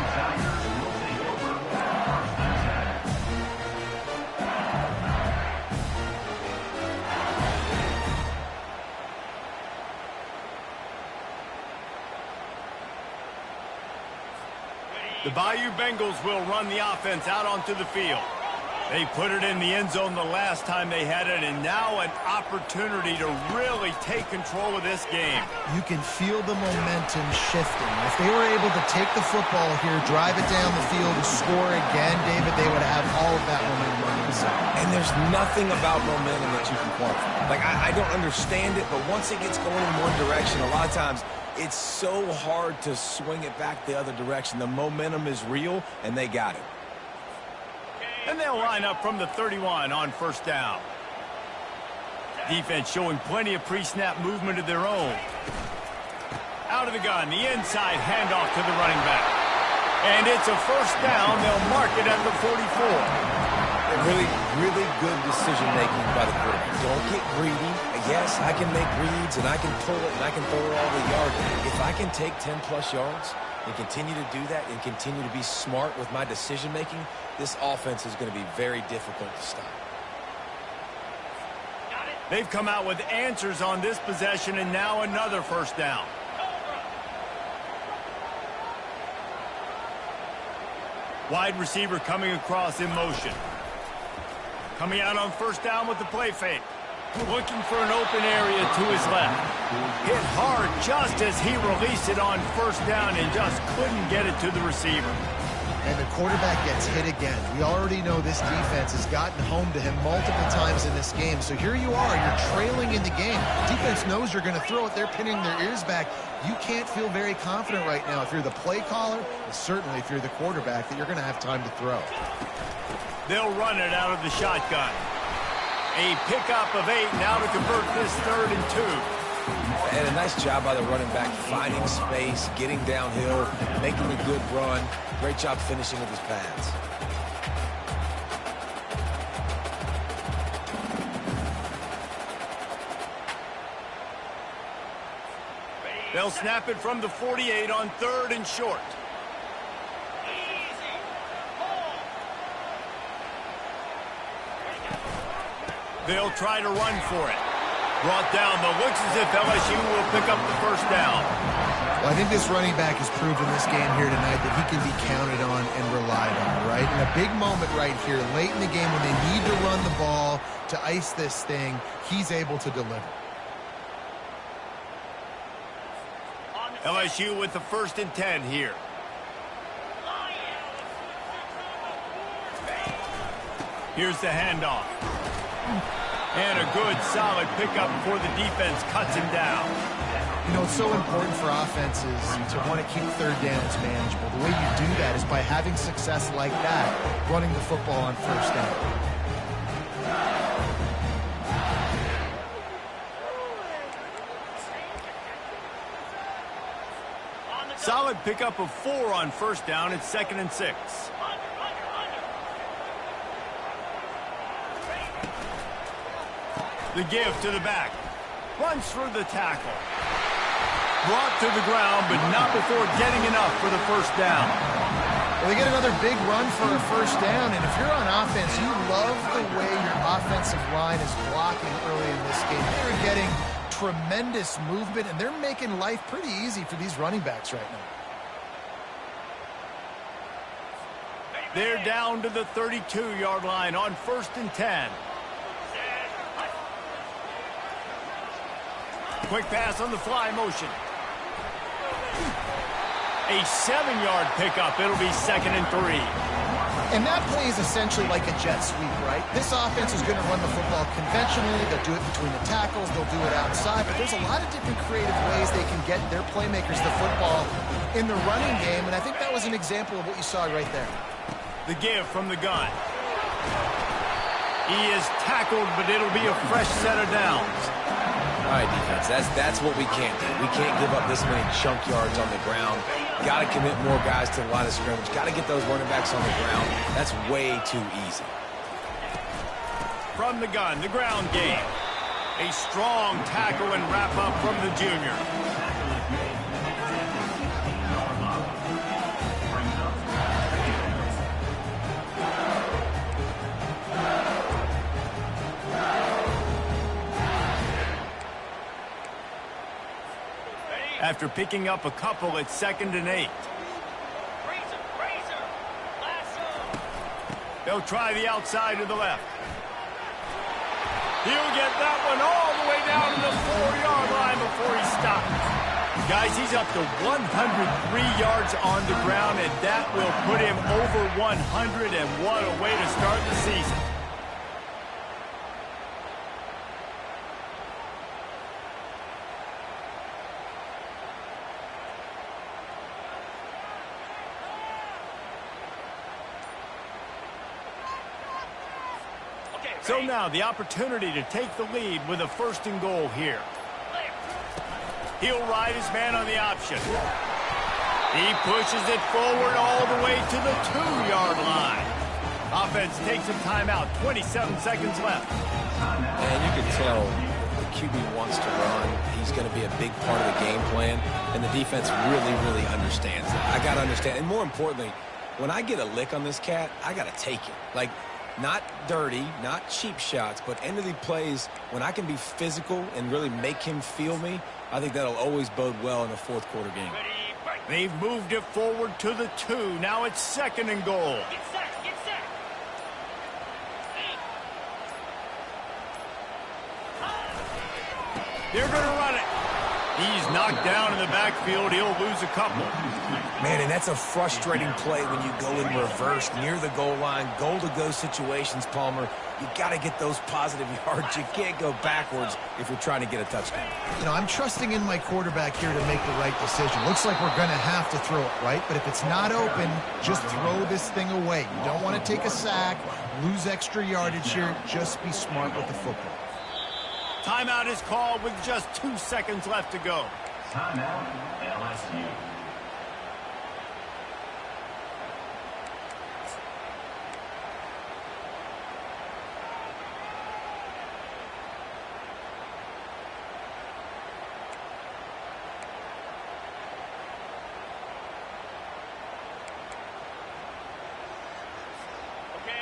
The Bayou Bengals will run the offense out onto the field. They put it in the end zone the last time they had it, and now an opportunity to really take control of this game. You can feel the momentum shifting. If they were able to take the football here, drive it down the field, and score again, David, they would have all of that momentum on themselves. And there's nothing about momentum that you can quantify. Like, I don't understand it, but once it gets going in one direction, a lot of times it's so hard to swing it back the other direction. The momentum is real, and they got it. And they'll line up from the 31 on first down. Defense showing plenty of pre-snap movement of their own. Out of the gun, the inside handoff to the running back. And it's a first down. They'll mark it at the 44. Really, really good decision-making by the quarterback. Don't get greedy. Yes, I can make reads, and I can pull it, and I can throw it all the yard. If I can take 10-plus yards and continue to do that and continue to be smart with my decision-making, this offense is going to be very difficult to stop. They've come out with answers on this possession, and now another first down. Wide receiver coming across in motion. Coming out on first down with the play fake. Looking for an open area to his left. Hit hard just as he released it on first down and just couldn't get it to the receiver. And the quarterback gets hit again. We already know this defense has gotten home to him multiple times in this game. So here you are, you're trailing in the game. Defense knows you're going to throw it. They're pinning their ears back. You can't feel very confident right now if you're the play caller, and certainly if you're the quarterback, that you're going to have time to throw. They'll run it out of the shotgun. A pickup of 8 now to convert this 3rd and 2. And a nice job by the running back, finding space, getting downhill, making a good run. Great job finishing with his pads. They'll snap it from the 48 on 3rd and short. They'll try to run for it. Brought down, but looks as if LSU will pick up the 1st down. Well, I think this running back has proven this game here tonight that he can be counted on and relied on, right? In a big moment right here, late in the game when they need to run the ball to ice this thing, he's able to deliver. LSU with the 1st and 10 here. Here's the handoff. And a good, solid pickup before the defense cuts him down. You know, it's so important for offenses to want to keep 3rd downs manageable. The way you do that is by having success like that, running the football on 1st down. Solid pickup of 4 on 1st down. It's 2nd and 6. The give to the back. Runs through the tackle. Brought to the ground, but not before getting enough for the 1st down. Well, they get another big run for a 1st down, and if you're on offense, you love the way your offensive line is blocking early in this game. They're getting tremendous movement, and they're making life pretty easy for these running backs right now. They're down to the 32-yard line on 1st and 10. Quick pass on the fly motion. A 7-yard pickup. It'll be 2nd and 3. And that play is essentially like a jet sweep, right? This offense is going to run the football conventionally. They'll do it between the tackles. They'll do it outside. But there's a lot of different creative ways they can get their playmakers the football in the running game. And I think that was an example of what you saw right there. The give from the gun. He is tackled, but it'll be a fresh set of downs. All right, defense, that's what we can't do. We can't give up this many chunk yards on the ground. Got to commit more guys to the line of scrimmage. Got to get those running backs on the ground. That's way too easy. From the gun, the ground game. A strong tackle and wrap up from the junior. After picking up a couple, it's 2nd and 8. They'll try the outside to the left. He'll get that one all the way down to the 4-yard line before he stops. Guys, he's up to 103 yards on the ground, and that will put him over 100, and what a way to start the season. So now the opportunity to take the lead with a 1st and goal here. He'll ride his man on the option. He pushes it forward all the way to the 2-yard line. Offense takes some time out. 27 seconds left. And you can tell the QB wants to run. He's going to be a big part of the game plan, and the defense really, really understands that. I got to understand, and more importantly, when I get a lick on this cat, I got to take it. Like, not dirty, not cheap shots, but end of the plays, when I can be physical and really make him feel me, I think that'll always bode well in a 4th quarter game. They've moved it forward to the 2. Now it's 2nd and goal. Get set, get set. They're going to run it. He's knocked down in the backfield. He'll lose a couple. Man, and that's a frustrating play when you go in reverse near the goal line. Goal-to-go situations, Palmer. You got to get those positive yards. You can't go backwards if you're trying to get a touchdown. You know, I'm trusting in my quarterback here to make the right decision. Looks like we're going to have to throw it, right? But if it's not open, just throw this thing away. You don't want to take a sack, lose extra yardage here. Just be smart with the football. Timeout is called with just 2 seconds left to go. Timeout, LSU.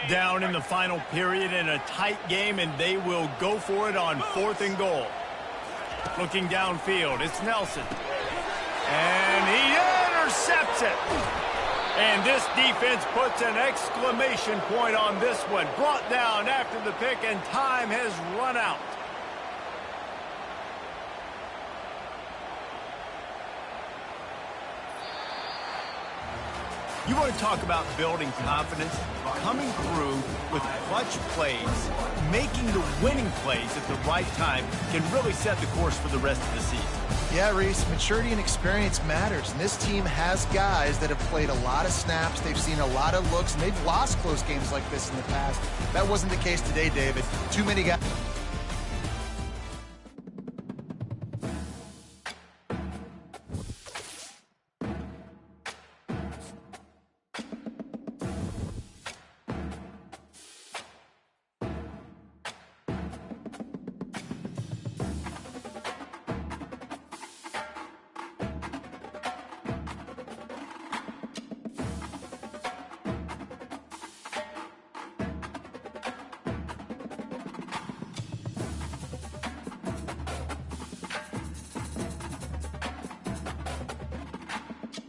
Down in the final period in a tight game, and they will go for it on 4th and goal. Looking downfield, it's Nelson. And he intercepts it. And this defense puts an exclamation point on this one. Brought down after the pick, and time has run out. You want to talk about building confidence? Coming through with clutch plays, making the winning plays at the right time can really set the course for the rest of the season. Yeah, Reese, maturity and experience matters. And this team has guys that have played a lot of snaps. They've seen a lot of looks, and they've lost close games like this in the past. That wasn't the case today, David. Too many guys.